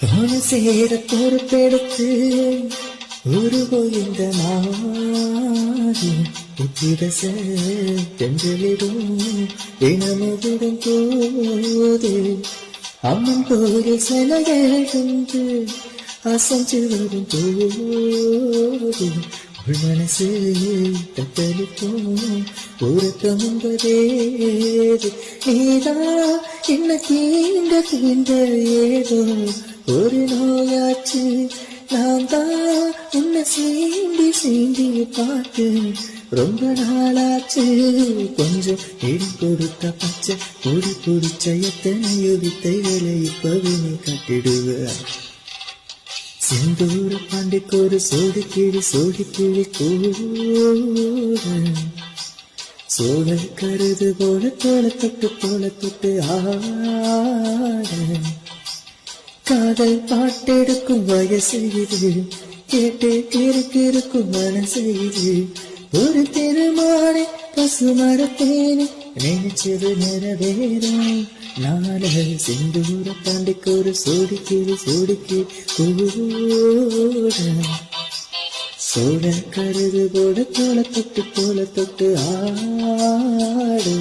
தோண சேர பொறுப்பெடுத்து உருகோய்ந்த மாறி உத்திரச தென்றலிடும் இனமுவிடும் போது அம்மன் கோயில் சிலையென்று அசைஞ்சு வரும் போது உள் மனசு தத்தளிக்கும் உறக்கம் என்பதேது நீதான் என்ன தீண்ட ஏதோ ஒரு நோயாச்சு நான் தான் உன்னை சீண்டி பார்த்து ரொம்ப நாளாச்சு கொஞ்சம் இடம் கொடுத்த பச்சை பொடி பிடிச்ச எத்தனையோ வித்தைகளை இப்பவே நீ கட்டிடுவ செந்தூர பாண்டிக்கு ஒரு சோடிக்கிழி கூட சோழல் கருது போல தொட்டு ஆட காதல் பாட்டெடுக்கும் வயசு இது கேட்டு கிறுக்கும் மனசு இது ஒரு திருமாலை பசுமரத்தேனே நினைச்சது நிறைவேறும் நாள செந்தூர பாண்டிக்கு ஒரு சோடிக்கிழி கூட சோழ கருது போல தொட்டு ஆடு